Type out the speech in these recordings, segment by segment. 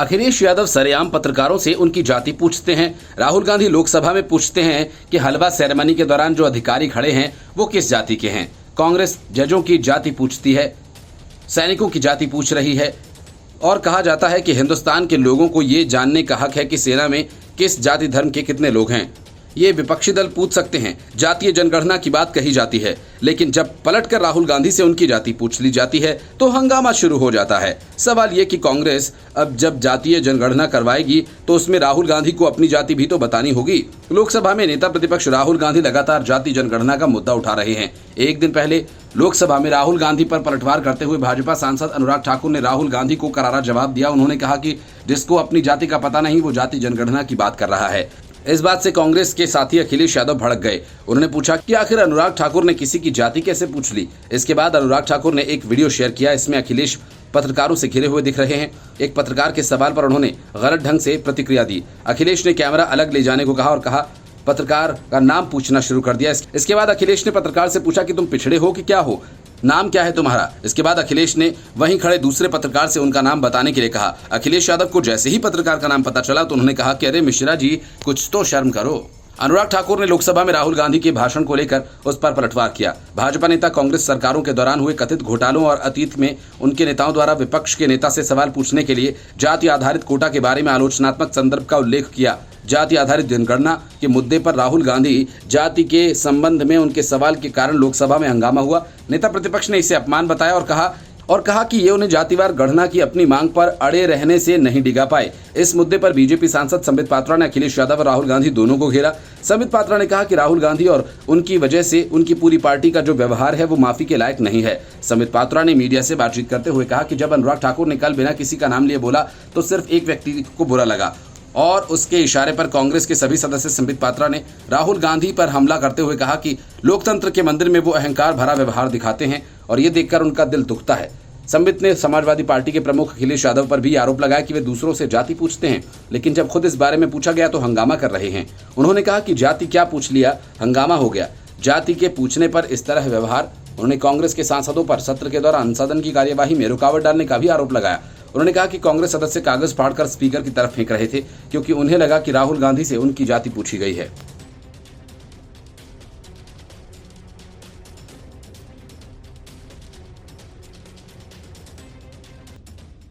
अखिलेश यादव सरेआम पत्रकारों से उनकी जाति पूछते हैं। राहुल गांधी लोकसभा में पूछते हैं कि हलवा सेरेमनी के दौरान जो अधिकारी खड़े हैं वो किस जाति के हैं। कांग्रेस जजों की जाति पूछती है, सैनिकों की जाति पूछ रही है और कहा जाता है कि हिंदुस्तान के लोगों को ये जानने का हक है कि सेना में किस जाति धर्म के कितने लोग हैं। ये विपक्षी दल पूछ सकते हैं, जातीय जनगणना की बात कही जाती है, लेकिन जब पलटकर राहुल गांधी से उनकी जाति पूछ ली जाती है तो हंगामा शुरू हो जाता है। सवाल ये कि कांग्रेस अब जब जातीय जनगणना करवाएगी तो उसमें राहुल गांधी को अपनी जाति भी तो बतानी होगी। लोकसभा में नेता प्रतिपक्ष राहुल गांधी लगातार जाति जनगणना का मुद्दा उठा रहे हैं। एक दिन पहले लोकसभा में राहुल गांधी पर पलटवार करते हुए भाजपा सांसद अनुराग ठाकुर ने राहुल गांधी को करारा जवाब दिया। उन्होंने कहा कि जिसको अपनी जाति का पता नहीं वो जाति जनगणना की बात कर रहा है। इस बात से कांग्रेस के साथी अखिलेश यादव भड़क गए। उन्होंने पूछा कि आखिर अनुराग ठाकुर ने किसी की जाति कैसे पूछ ली। इसके बाद अनुराग ठाकुर ने एक वीडियो शेयर किया। इसमें अखिलेश पत्रकारों से घिरे हुए दिख रहे हैं। एक पत्रकार के सवाल पर उन्होंने गलत ढंग से प्रतिक्रिया दी। अखिलेश ने कैमरा अलग ले जाने को कहा और कहा पत्रकार का नाम पूछना शुरू कर दिया। इसके बाद अखिलेश ने पत्रकार से पूछा कि तुम पिछड़े हो कि क्या हो, नाम क्या है तुम्हारा। इसके बाद अखिलेश ने वहीं खड़े दूसरे पत्रकार से उनका नाम बताने के लिए कहा। अखिलेश यादव को जैसे ही पत्रकार का नाम पता चला तो उन्होंने कहा कि अरे मिश्रा जी कुछ तो शर्म करो। अनुराग ठाकुर ने लोकसभा में राहुल गांधी के भाषण को लेकर उस पर पलटवार किया। भाजपा नेता कांग्रेस सरकारों के दौरान हुए कथित घोटालों और अतीत में उनके नेताओं द्वारा विपक्ष के नेता से सवाल पूछने के लिए जाति आधारित कोटा के बारे में आलोचनात्मक संदर्भ का उल्लेख किया। जाति आधारित जनगणना के मुद्दे पर राहुल गांधी जाति के संबंध में उनके सवाल के कारण लोकसभा में हंगामा हुआ। नेता प्रतिपक्ष ने इसे अपमान बताया और कहा कि ये उन्हें जातिवार गणना की अपनी मांग पर अड़े रहने से नहीं डिगा पाए। इस मुद्दे पर बीजेपी सांसद संबित पात्रा ने अखिलेश यादव और राहुल गांधी दोनों को घेरा। संबित पात्रा ने कहा कि राहुल गांधी और उनकी वजह से उनकी पूरी पार्टी का जो व्यवहार है वो माफी के लायक नहीं है। संबित पात्रा ने मीडिया से बातचीत करते हुए कहा कि जब अनुराग ठाकुर ने कल बिना किसी का नाम लिए बोला तो सिर्फ एक व्यक्ति को बुरा लगा और उसके इशारे पर कांग्रेस के सभी सदस्य संबित पात्रा ने राहुल गांधी पर हमला करते हुए कहा कि लोकतंत्र के मंदिर में वो अहंकार भरा व्यवहार दिखाते हैं और ये देखकर उनका दिल दुखता है। संबित ने समाजवादी पार्टी के प्रमुख अखिलेश यादव पर भी आरोप लगाया कि वे दूसरों से जाति पूछते हैं, लेकिन जब खुद इस बारे में पूछा गया तो हंगामा कर रहे हैं। उन्होंने कहा कि जाति क्या पूछ लिया, हंगामा हो गया। जाति के पूछने पर इस तरह व्यवहार। उन्होंने कांग्रेस के सांसदों पर सत्र के दौरान सदन की कार्यवाही में रुकावट डालने का भी आरोप लगाया। उन्होंने कहा कि कांग्रेस सदस्य कागज फाड़कर स्पीकर की तरफ फेंक रहे थे क्योंकि उन्हें लगा कि राहुल गांधी से उनकी जाति पूछी गई है।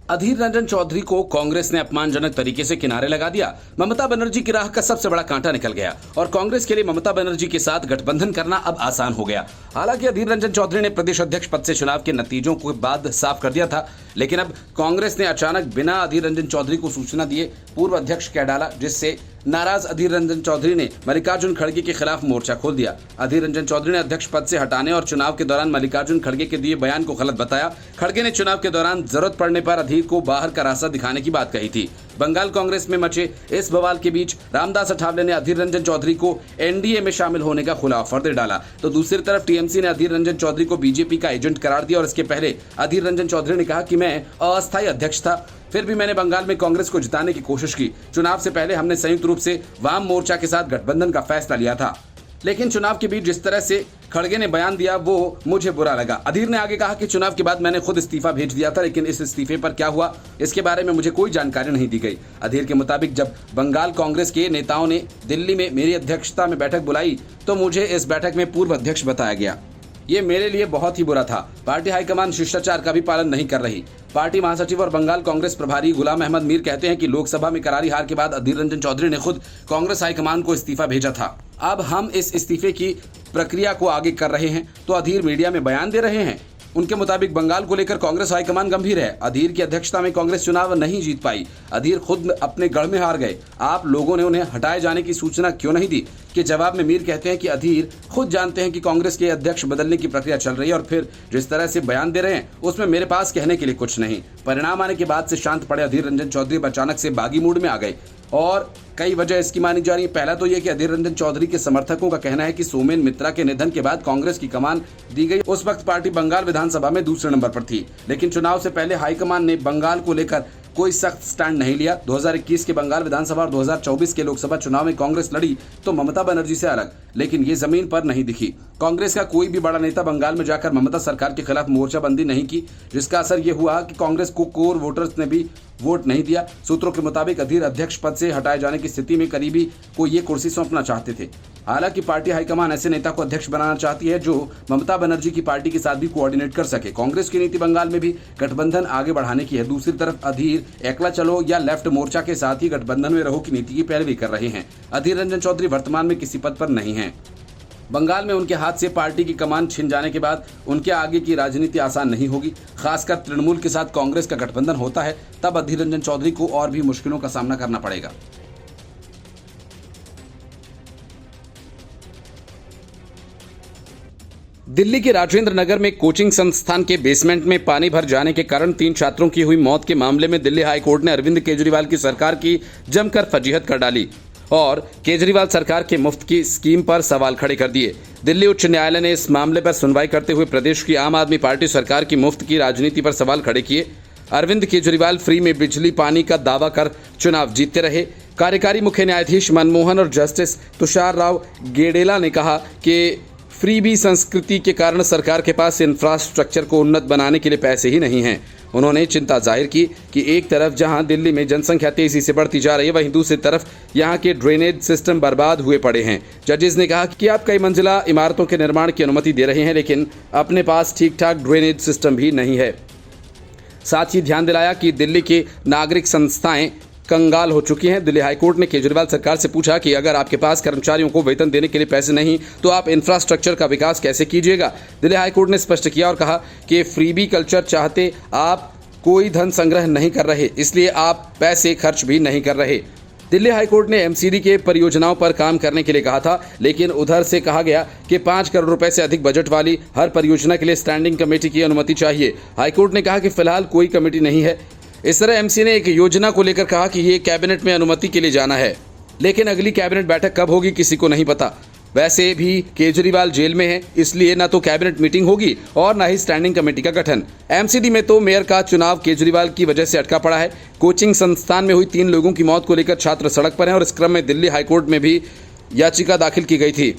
अधीर रंजन चौधरी को कांग्रेस ने अपमानजनक तरीके से किनारे लगा दिया। ममता बनर्जी की राह का सबसे बड़ा कांटा निकल गया और कांग्रेस के लिए ममता बनर्जी के साथ गठबंधन करना अब आसान हो गया। हालांकि अधीर रंजन चौधरी ने प्रदेश अध्यक्ष पद से चुनाव के नतीजों के बाद साफ कर दिया था, लेकिन अब कांग्रेस ने अचानक बिना अधीर रंजन चौधरी को सूचना दिए पूर्व अध्यक्ष कह डाला, जिससे नाराज अधीर रंजन चौधरी ने मल्लिकार्जुन खड़गे के खिलाफ मोर्चा खोल दिया। अधीर रंजन चौधरी ने अध्यक्ष पद से हटाने और चुनाव के दौरान मल्लिकार्जुन खड़गे के दिए बयान को गलत बताया। खड़गे ने चुनाव के दौरान जरूरत पड़ने पर अधीर को बाहर का रास्ता दिखाने की बात कही थी। बंगाल कांग्रेस में मचे इस बवाल के बीच रामदास अठावले ने अधीर रंजन चौधरी को एनडीए में शामिल होने का खुला ऑफर दे डाला, तो दूसरी तरफ टीएमसी ने अधीर रंजन चौधरी को बीजेपी का एजेंट करार दिया। और इसके पहले अधीर रंजन चौधरी ने कहा कि मैं अस्थायी अध्यक्ष था, फिर भी मैंने बंगाल में कांग्रेस को जिताने की कोशिश की। चुनाव से पहले हमने संयुक्त रूप से वाम मोर्चा के साथ गठबंधन का फैसला लिया था, लेकिन चुनाव के बीच जिस तरह से खड़गे ने बयान दिया वो मुझे बुरा लगा। अधीर ने आगे कहा कि चुनाव के बाद मैंने खुद इस्तीफा भेज दिया था, लेकिन इस इस्तीफे पर क्या हुआ इसके बारे में मुझे कोई जानकारी नहीं दी गई। अधीर के मुताबिक जब बंगाल कांग्रेस के नेताओं ने दिल्ली में मेरी अध्यक्षता में बैठक बुलाई तो मुझे इस बैठक में पूर्व अध्यक्ष बताया गया। ये मेरे लिए बहुत ही बुरा था। पार्टी हाईकमान शिष्टाचार का भी पालन नहीं कर रही। पार्टी महासचिव और बंगाल कांग्रेस प्रभारी गुलाम अहमद मीर कहते हैं कि लोकसभा में करारी हार के बाद अधीर रंजन चौधरी ने खुद कांग्रेस हाईकमान को इस्तीफा भेजा था। अब हम इस इस्तीफे की प्रक्रिया को आगे कर रहे हैं तो अधीर मीडिया में बयान दे रहे हैं। उनके मुताबिक बंगाल को लेकर कांग्रेस हाईकमान गंभीर है। अधीर की अध्यक्षता में कांग्रेस चुनाव नहीं जीत पाई। अधीर खुद अपने गढ़ में हार गए। आप लोगों ने उन्हें हटाए जाने की सूचना क्यों नहीं दी? के जवाब में मीर कहते हैं कि अधीर खुद जानते हैं कि कांग्रेस के अध्यक्ष बदलने की प्रक्रिया चल रही है और फिर जिस तरह से बयान दे रहे हैं उसमें मेरे पास कहने के लिए कुछ नहीं। परिणाम आने के बाद से शांत पड़े अधीर रंजन चौधरी अचानक से बागी मूड में आ गए और कई वजह इसकी मानी जा रही है। पहला तो यह कि अधीर रंजन चौधरी के समर्थकों का कहना है कि सोमेन मित्रा के निधन के बाद कांग्रेस की कमान दी गई। उस वक्त पार्टी बंगाल विधानसभा में दूसरे नंबर पर थी, लेकिन चुनाव से पहले हाईकमान ने बंगाल को लेकर कोई सख्त स्टैंड नहीं लिया। 2021 के बंगाल विधानसभा और 2024 के लोकसभा चुनाव में कांग्रेस लड़ी तो ममता बनर्जी से अलग, लेकिन ये जमीन पर नहीं दिखी। कांग्रेस का कोई भी बड़ा नेता बंगाल में जाकर ममता सरकार के खिलाफ मोर्चाबंदी नहीं की, जिसका असर ये हुआ कि कांग्रेस को कोर वोटर्स ने भी वोट नहीं दिया। सूत्रों के मुताबिक अधीर अध्यक्ष पद से हटाए जाने की स्थिति में करीबी को ये कुर्सी सौंपना चाहते थे। हालांकि पार्टी हाईकमान ऐसे नेता को अध्यक्ष बनाना चाहती है जो ममता बनर्जी की पार्टी के साथ भी कोऑर्डिनेट कर सके। कांग्रेस की नीति बंगाल में भी गठबंधन आगे बढ़ाने की है। दूसरी तरफ अधीर एकला चलो या लेफ्ट मोर्चा के साथ ही गठबंधन में रहो की नीति की पैरवी कर रहे हैं। अधीर रंजन चौधरी वर्तमान में किसी पद पर नहीं है। बंगाल में उनके हाथ से पार्टी की कमान छिन जाने के बाद उनके आगे की राजनीति आसान नहीं होगी। खासकर तृणमूल के साथ कांग्रेस का गठबंधन होता है तब अधीर रंजन चौधरी को और भी मुश्किलों का सामना करना पड़ेगा। दिल्ली के राजेंद्र नगर में कोचिंग संस्थान के बेसमेंट में पानी भर जाने के कारण 3 छात्रों की हुई मौत के मामले में दिल्ली हाई कोर्ट ने अरविंद केजरीवाल की सरकार की जमकर फजीहत कर डाली और केजरीवाल सरकार के मुफ्त की स्कीम पर सवाल खड़े कर दिए। दिल्ली उच्च न्यायालय ने इस मामले पर सुनवाई करते हुए प्रदेश की आम आदमी पार्टी सरकार की मुफ्त की राजनीति पर सवाल खड़े किए। अरविंद केजरीवाल फ्री में बिजली पानी का दावा कर चुनाव जीतते रहे। कार्यकारी मुख्य न्यायाधीश मनमोहन और जस्टिस तुषार राव गेडेला ने कहा कि फ्रीबी संस्कृति के कारण सरकार के पास इंफ्रास्ट्रक्चर को उन्नत बनाने के लिए पैसे ही नहीं हैं। उन्होंने चिंता जाहिर की कि एक तरफ जहां दिल्ली में जनसंख्या तेजी से बढ़ती जा रही है, वहीं दूसरी तरफ यहां के ड्रेनेज सिस्टम बर्बाद हुए पड़े हैं। जजेस ने कहा कि आप कई मंजिला इमारतों के निर्माण की अनुमति दे रहे हैं, लेकिन अपने पास ठीक ठाक ड्रेनेज सिस्टम भी नहीं है। साथ ही ध्यान दिलाया कि दिल्ली की नागरिक संस्थाएं कंगाल हो चुकी हैं। दिल्ली हाईकोर्ट ने केजरीवाल सरकार से पूछा कि अगर आपके पास कर्मचारियों को वेतन देने के लिए पैसे नहीं तो आप इंफ्रास्ट्रक्चर का विकास कैसे कीजिएगा। दिल्ली हाईकोर्ट ने स्पष्ट किया और कहा कि फ्रीबी कल्चर चाहते आप कोई धन संग्रह नहीं कर रहे, इसलिए आप पैसे खर्च भी नहीं कर रहे। दिल्ली हाईकोर्ट ने एमसीडी के परियोजनाओं पर काम करने के लिए कहा था, लेकिन उधर से कहा गया कि 5 करोड़ रुपए से अधिक बजट वाली हर परियोजना के लिए स्टैंडिंग कमेटी की अनुमति चाहिए। हाईकोर्ट ने कहा कि फिलहाल कोई कमेटी नहीं है। इस तरह एमसी ने एक योजना को लेकर कहा कि ये कैबिनेट में अनुमति के लिए जाना है, लेकिन अगली कैबिनेट बैठक कब होगी किसी को नहीं पता। वैसे भी केजरीवाल जेल में है, इसलिए न तो कैबिनेट मीटिंग होगी और न ही स्टैंडिंग कमेटी का गठन। एमसीडी में तो मेयर का चुनाव केजरीवाल की वजह से अटका पड़ा है। कोचिंग संस्थान में हुई 3 लोगों की मौत को लेकर छात्र सड़क पर हैं और इस क्रम में दिल्ली हाईकोर्ट में भी याचिका दाखिल की गई थी।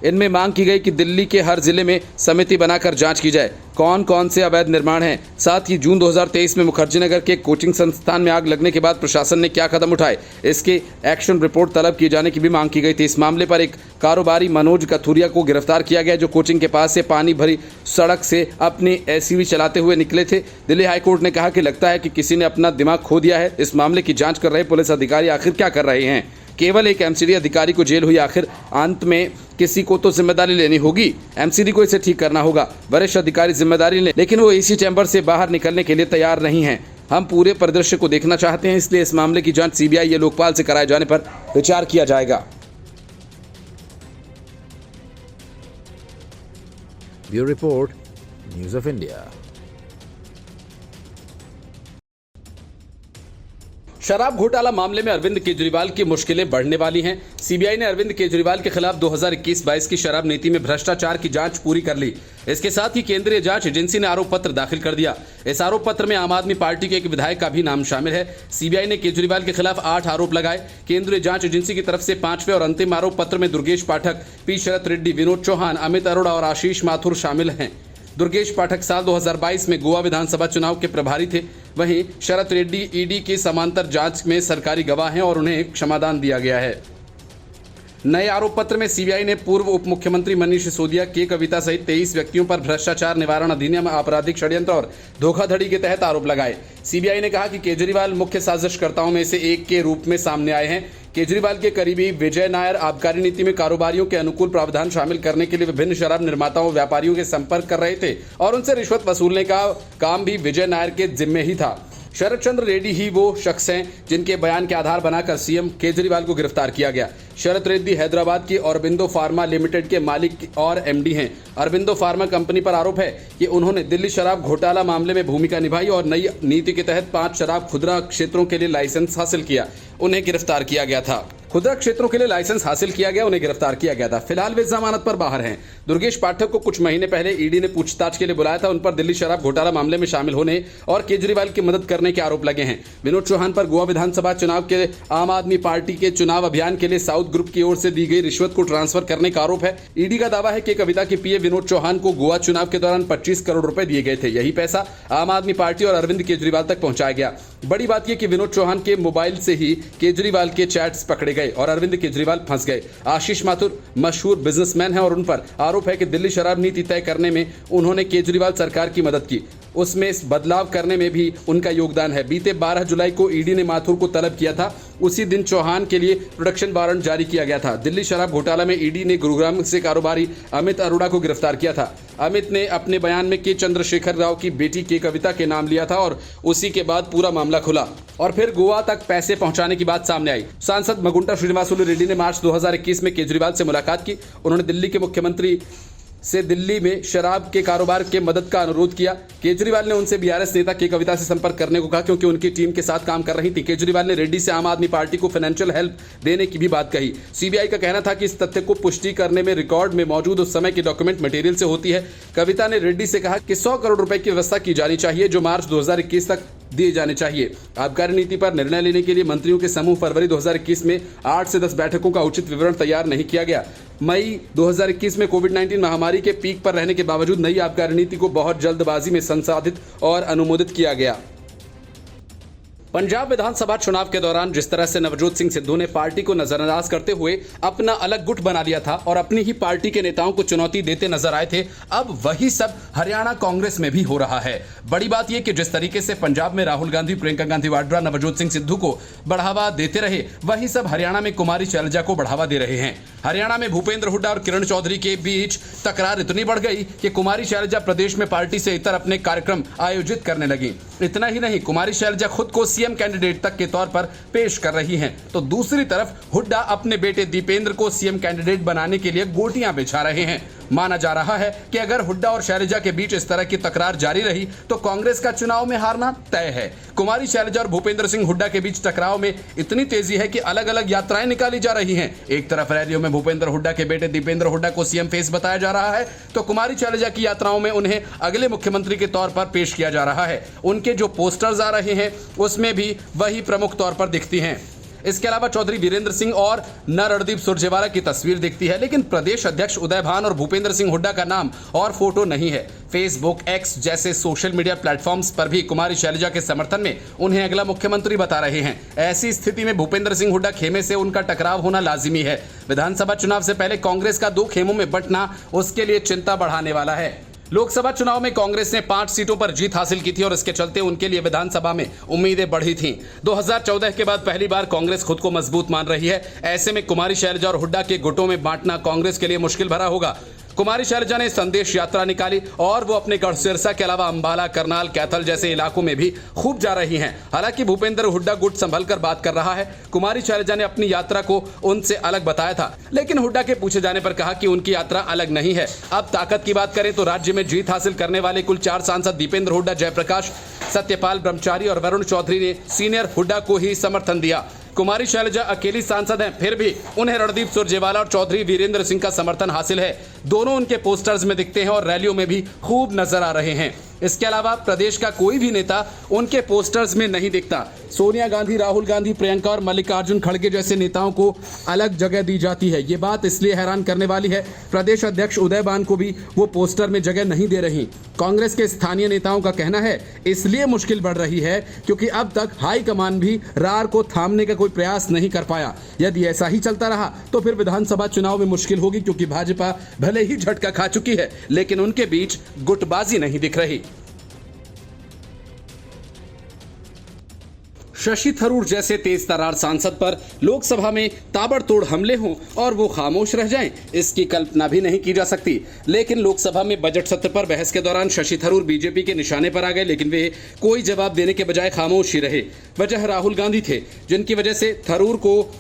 इनमें मांग की गई कि दिल्ली के हर जिले में समिति बनाकर जांच की जाए कौन कौन से अवैध निर्माण हैं। साथ ही जून 2023 में मुखर्जी नगर के कोचिंग संस्थान में आग लगने के बाद प्रशासन ने क्या कदम उठाए, इसके एक्शन रिपोर्ट तलब किए जाने की भी मांग की गई थी। इस मामले पर एक कारोबारी मनोज कथुरिया को गिरफ्तार किया गया जो कोचिंग के पास से पानी भरी सड़क से अपनी एसयूवी चलाते हुए निकले थे। दिल्ली हाईकोर्ट ने कहा कि लगता है कि किसी ने अपना दिमाग खो दिया है। इस मामले की जाँच कर रहे पुलिस अधिकारी आखिर क्या कर रहे हैं। केवल एक एमसीडी अधिकारी को जेल हुई, आखिर अंत में किसी को तो जिम्मेदारी लेनी होगी। एमसीडी को इसे ठीक करना होगा। वरिष्ठ अधिकारी जिम्मेदारी लें, लेकिन वो एसी चैम्बर से बाहर निकलने के लिए तैयार नहीं हैं। हम पूरे परिदृश्य को देखना चाहते हैं, इसलिए इस मामले की जांच सीबीआई या लोकपाल से कराए जाने पर विचार किया जाएगा। Bureau report, news of India. शराब घोटाला मामले में अरविंद केजरीवाल की मुश्किलें बढ़ने वाली हैं। सीबीआई ने अरविंद केजरीवाल के खिलाफ 2021-22 की शराब नीति में भ्रष्टाचार की जांच पूरी कर ली। इसके साथ ही केंद्रीय जांच एजेंसी ने आरोप पत्र दाखिल कर दिया। इस आरोप पत्र में आम आदमी पार्टी के एक विधायक का भी नाम शामिल है। सीबीआई ने केजरीवाल के खिलाफ 8 आरोप लगाए। केंद्रीय जांच एजेंसी की तरफ से 5वें और अंतिम आरोप पत्र में दुर्गेश पाठक, पी शरत रेड्डी, विनोद चौहान, अमित अरोड़ा और आशीष माथुर शामिल हैं। दुर्गेश पाठक साल 2022 में गोवा विधानसभा चुनाव के प्रभारी थे। वहीं शरत रेड्डी ईडी की समांतर जांच में सरकारी गवाह हैं और उन्हें क्षमादान दिया गया है। नए आरोप पत्र में सीबीआई ने पूर्व उप मुख्यमंत्री मनीष सिसोदिया, के कविता सहित 23 व्यक्तियों पर भ्रष्टाचार निवारण अधिनियम, आपराधिक षड्यंत्र और धोखाधड़ी के तहत आरोप लगाए। सीबीआई ने कहा कि केजरीवाल मुख्य साजिशकर्ताओं में से एक के रूप में सामने आए हैं। केजरीवाल के करीबी विजय नायर आबकारी नीति में कारोबारियों के अनुकूल प्रावधान शामिल करने के लिए विभिन्न शराब निर्माताओं, व्यापारियों के संपर्क कर रहे थे और उनसे रिश्वत वसूलने का काम भी विजय नायर के जिम्मे ही था। शरद चंद्र रेड्डी ही वो शख्स हैं जिनके बयान के आधार बनाकर सीएम केजरीवाल को गिरफ्तार किया गया। शरद रेड्डी हैदराबाद की औरबिंदो फार्मा लिमिटेड के मालिक और एमडी हैं। औरबिंदो फार्मा कंपनी पर आरोप है कि उन्होंने दिल्ली शराब घोटाला मामले में भूमिका निभाई और नई नीति के तहत 5 शराब खुदरा क्षेत्रों के लिए लाइसेंस हासिल किया। उन्हें गिरफ्तार किया गया था। खुदरा क्षेत्रों के लिए लाइसेंस हासिल किया गया, उन्हें गिरफ्तार किया गया था। फिलहाल वे जमानत पर बाहर हैं। दुर्गेश पाठक को कुछ महीने पहले ईडी ने पूछताछ के लिए बुलाया था। उन पर दिल्ली शराब घोटाला मामले में शामिल होने और केजरीवाल की मदद करने के आरोप लगे हैं। विनोद चौहान पर गोवा विधानसभा चुनाव के आम आदमी पार्टी के चुनाव अभियान के लिए साउथ ग्रुप की ओर से दी गई रिश्वत को ट्रांसफर करने का आरोप है। ईडी का दावा है कि कविता के पीए विनोद चौहान को गोवा चुनाव के दौरान 25 करोड़ रुपए दिए गए थे। यही पैसा आम आदमी पार्टी और अरविंद केजरीवाल तक पहुंचाया गया। बड़ी बात यह कि विनोद चौहान के मोबाइल से ही केजरीवाल के चैट्स पकड़े गए और अरविंद केजरीवाल फंस गए। आशीष माथुर मशहूर बिजनेसमैन है और उन पर आरोप है कि दिल्ली शराब नीति तय करने में उन्होंने केजरीवाल सरकार की मदद की, उसमें इस बदलाव करने में भी उनका योगदान है। बीते 12 जुलाई को ईडी ने माथुर को तलब किया था। उसी दिन चौहान के लिए प्रोडक्शन वारंट जारी किया गया था। दिल्ली शराब घोटाला में ईडी ने गुरुग्राम से कारोबारी अमित अरोड़ा को गिरफ्तार किया था। अमित ने अपने बयान में के चंद्रशेखर राव की बेटी के कविता के नाम लिया था और उसी के बाद पूरा मामला खुला और फिर गोवा तक पैसे पहुंचाने की बात सामने आई। सांसद मगुंटा श्रीनिवासुलु रेड्डी ने मार्च 2021 में केजरीवाल से मुलाकात की। उन्होंने दिल्ली के मुख्यमंत्री से दिल्ली में शराब के कारोबार के मदद का अनुरोध किया। केजरीवाल ने उनसे बीआरएस नेता के कविता से संपर्क करने को कहा क्योंकि उनकी टीम के साथ काम कर रही थी। केजरीवाल ने रेड्डी से आम आदमी पार्टी को फाइनेंशियल हेल्प देने की भी बात कही। सीबीआई का कहना था कि इस तथ्य को पुष्टि करने में रिकॉर्ड में मौजूद उस समय की डॉक्यूमेंट मटेरियल से होती है। कविता ने रेड्डी से कहा कि 100 करोड़ रुपए की व्यवस्था की जानी चाहिए जो मार्च 2021 तक दिए जाने चाहिए। आबकारी नीति पर निर्णय लेने के लिए मंत्रियों के समूह फरवरी 2021 में 8 से 10 बैठकों का उचित विवरण तैयार नहीं किया गया। मई 2021 में कोविड-19 महामारी के पीक पर रहने के बावजूद नई आबकारी नीति को बहुत जल्दबाजी में संसाधित और अनुमोदित किया गया। पंजाब विधानसभा चुनाव के दौरान जिस तरह से नवजोत सिंह सिद्धू ने पार्टी को नजरअंदाज करते हुए अपना अलग गुट बना लिया था और अपनी ही पार्टी के नेताओं को चुनौती देते नजर आए थे, अब वही सब हरियाणा कांग्रेस में भी हो रहा है। बड़ी बात यह कि जिस तरीके से पंजाब में राहुल गांधी, प्रियंका गांधी वाड्रा, नवजोत सिंह सिद्धू को बढ़ावा देते रहे, वही सब हरियाणा में कुमारी शैलजा को बढ़ावा दे रहे हैं। हरियाणा में भूपेंद्र हुड्डा और किरण चौधरी के बीच तकरार इतनी बढ़ गई कि कुमारी शैलजा प्रदेश में पार्टी से इतर अपने कार्यक्रम आयोजित करने लगी। इतना ही नहीं, कुमारी शैलजा खुद को सीएम कैंडिडेट तक के तौर पर पेश कर रही हैं, तो दूसरी तरफ हुड्डा अपने बेटे दीपेंद्र को सीएम कैंडिडेट बनाने के लिए गोटियां बिछा रहे हैं। माना जा रहा है कि अगर हुड्डा और शैलजा के बीच इस तरह की तकरार जारी रही तो कांग्रेस का चुनाव में हारना तय है। कुमारी शैलजा और भूपेंद्र सिंह हुड्डा के बीच टकराव में इतनी तेजी है कि अलग अलग यात्राएं निकाली जा रही हैं। एक तरफ रैलियों में भूपेंद्र हुड्डा के बेटे दीपेंद्र हुड्डा को सीएम फेस बताया जा रहा है, तो कुमारी शैलजा की यात्राओं में उन्हें अगले मुख्यमंत्री के तौर पर पेश किया जा रहा है। उनके जो पोस्टर्स आ रहे हैं उसमें भी वही प्रमुख तौर पर दिखती हैं। इसके अलावा चौधरी वीरेंद्र सिंह और न रणदीप सुरजेवाला की तस्वीर दिखती है, लेकिन प्रदेश अध्यक्ष उदय भान और भूपेंद्र सिंह हुड्डा का नाम और फोटो नहीं है। फेसबुक, एक्स जैसे सोशल मीडिया प्लेटफॉर्म्स पर भी कुमारी शैलजा के समर्थन में उन्हें अगला मुख्यमंत्री बता रहे हैं। ऐसी स्थिति में भूपेंद्र सिंह हुड्डा खेमे से उनका टकराव होना लाजिमी है। विधानसभा चुनाव से पहले कांग्रेस का 2 खेमों में बंटना उसके लिए चिंता बढ़ाने वाला है। लोकसभा चुनाव में कांग्रेस ने 5 सीटों पर जीत हासिल की थी और इसके चलते उनके लिए विधानसभा में उम्मीदें बढ़ी थीं। 2014 के बाद पहली बार कांग्रेस खुद को मजबूत मान रही है। ऐसे में कुमारी शैलजा और हुड्डा के गुटों में बांटना कांग्रेस के लिए मुश्किल भरा होगा। कुमारी शैलजा ने संदेश यात्रा निकाली और वो अपने गढ़ सिरसा के अलावा अंबाला, करनाल, कैथल जैसे इलाकों में भी खूब जा रही हैं। हालांकि भूपेंद्र हुड्डा गुट संभलकर बात कर रहा है। कुमारी शैलजा ने अपनी यात्रा को उनसे अलग बताया था, लेकिन हुड्डा के पूछे जाने पर कहा कि उनकी यात्रा अलग नहीं है। अब ताकत की बात करें तो राज्य में जीत हासिल करने वाले कुल 4 सांसद दीपेंद्र हुड्डा, जयप्रकाश, सत्यपाल ब्रह्मचारी और वरुण चौधरी ने सीनियर हुड्डा को ही समर्थन दिया। कुमारी शैलजा अकेली सांसद हैं, फिर भी उन्हें रणदीप सुरजेवाला और चौधरी वीरेंद्र सिंह का समर्थन हासिल है। दोनों उनके पोस्टर्स में दिखते हैं और रैलियों में भी खूब नजर आ रहे हैं। इसके अलावा प्रदेश का कोई भी नेता उनके पोस्टर्स में नहीं दिखता। सोनिया गांधी, राहुल गांधी, प्रियंका और मल्लिकार्जुन खड़गे जैसे नेताओं को अलग जगह दी जाती है। ये बात इसलिए हैरान करने वाली है, प्रदेश अध्यक्ष उदय भान को भी वो पोस्टर में जगह नहीं दे रही। कांग्रेस के स्थानीय नेताओं का कहना है इसलिए मुश्किल बढ़ रही है क्योंकि अब तक हाईकमान भी रार को थामने का कोई प्रयास नहीं कर पाया। यदि ऐसा ही चलता रहा तो फिर विधानसभा चुनाव में मुश्किल होगी, क्योंकि भाजपा भले ही झटका खा चुकी है लेकिन उनके बीच गुटबाजी नहीं दिख रही। शशि थरूर जैसे तेज तर्रार सांसद पर लोकसभा में ताबड़तोड़ हमले हों और वो खामोश रह जाएं, इसकी कल्पना भी नहीं की जा सकती। लेकिन लोकसभा में बजट सत्र पर बहस के दौरान शशि थरूर बीजेपी के निशाने पर आ गए, लेकिन वे कोई जवाब देने के बजाय खामोश ही रहे। वजह राहुल गांधी थे, जिनकी वजह से थरूर को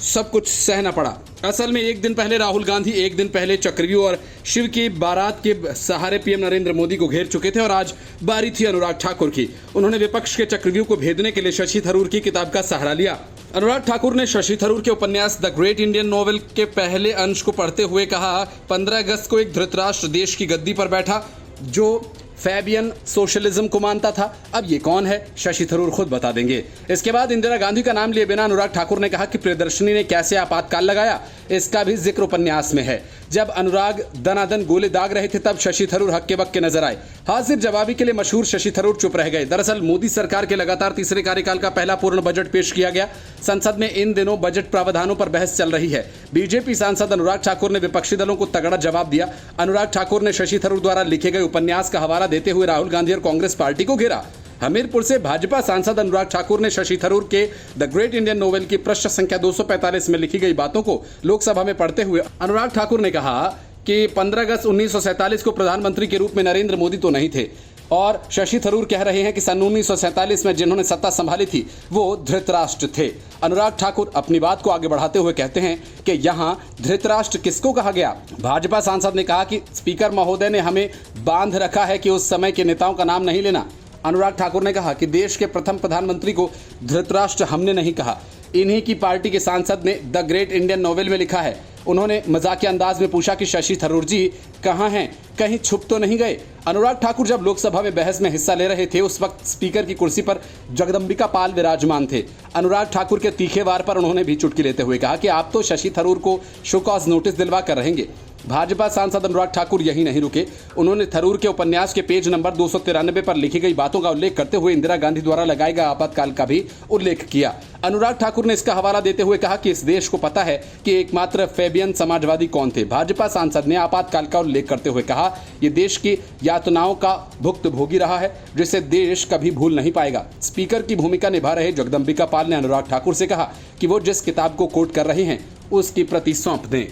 सब कुछ सहना पड़ा। असल में एक दिन पहले राहुल गांधी एक दिन पहले चक्रव्यूह और शिव की बारात के सहारे पीएम नरेंद्र मोदी को घेर चुके थे और आज बारी थी अनुराग ठाकुर की। उन्होंने विपक्ष के चक्रव्यूह को भेदने के लिए शशि थरूर की किताब का सहारा लिया। अनुराग ठाकुर ने शशि थरूर के उपन्यास द ग्रेट इंडियन नोवेल के पहले अंश को पढ़ते हुए कहा, 15 अगस्त को एक धृतराष्ट्र देश की गद्दी पर बैठा जो फैबियन सोशलिज्म को मानता था। अब ये कौन है, शशि थरूर खुद बता देंगे। इसके बाद इंदिरा गांधी का नाम लिए बिना अनुराग ठाकुर ने कहा कि प्रियदर्शनी ने कैसे आपातकाल लगाया, इसका भी जिक्र उपन्यास में है। जब अनुराग दनादन गोले दाग रहे थे तब शशि थरूर हक्के बक्के नजर आए। हाजिर जवाबी के लिए मशहूर शशि थरूर चुप रह गए। दरअसल मोदी सरकार के लगातार तीसरे कार्यकाल का पहला पूर्ण बजट पेश किया गया। संसद में इन दिनों बजट प्रावधानों पर बहस चल रही है। बीजेपी सांसद अनुराग ठाकुर ने विपक्षी दलों को तगड़ा जवाब दिया। अनुराग ठाकुर ने शशि थरूर द्वारा लिखे गए उपन्यास का हवाला देते हुए राहुल गांधी और कांग्रेस पार्टी को घेरा। हमीरपुर से भाजपा सांसद अनुराग ठाकुर ने शशि थरूर के द ग्रेट इंडियन नोवेल की पृष्ठ संख्या 245 में लिखी गई बातों को लोकसभा में पढ़ते हुए अनुराग ठाकुर ने कहा कि 15 अगस्त 1947 को प्रधानमंत्री के रूप में नरेंद्र मोदी तो नहीं थे और शशि थरूर कह रहे हैं कि सन 1947 में जिन्होंने सत्ता संभाली थी वो धृतराष्ट्र थे। अनुराग ठाकुर अपनी बात को आगे बढ़ाते हुए कहते हैं कि यहाँ धृतराष्ट्र किसको कहा गया। भाजपा सांसद ने कहा कि स्पीकर महोदय ने हमें बांध रखा है कि उस समय के नेताओं का नाम नहीं लेना। अनुराग ठाकुर ने कहा कि देश के प्रथम प्रधानमंत्री को धृतराष्ट्र हमने नहीं कहा, इन्हीं की पार्टी के सांसद ने द ग्रेट इंडियन नोवेल में लिखा है। उन्होंने मजाकिया अंदाज में पूछा कि शशि थरूर जी कहाँ हैं, कहीं छुप तो नहीं गए। अनुराग ठाकुर जब लोकसभा में बहस में हिस्सा ले रहे थे उस वक्त स्पीकर की कुर्सी पर जगदम्बिका पाल विराजमान थे। अनुराग ठाकुर के तीखे वार पर उन्होंने भी चुटकी लेते हुए कहा कि आप तो शशि थरूर को शो कॉज नोटिस दिलवा कर रहेंगे। भाजपा सांसद अनुराग ठाकुर यही नहीं रुके, उन्होंने थरूर के उपन्यास के पेज नंबर 293 पर लिखी गई बातों का उल्लेख करते हुए इंदिरा गांधी द्वारा लगाए गए आपातकाल का भी उल्लेख किया। अनुराग ठाकुर ने इसका हवाला देते हुए कहा कि इस देश को पता है कि एकमात्र फैबियन समाजवादी कौन थे। भाजपा सांसद ने आपातकाल का उल्लेख करते हुए कहा, ये देश की यातनाओं का भुक्तभोगी रहा है जिसे देश कभी भूल नहीं पाएगा। स्पीकर की भूमिका निभा रहे जगदम्बिका पाल ने अनुराग ठाकुर से कहा कि वो जिस किताब को कोट कर रहे हैं उसकी प्रति सौंप दें।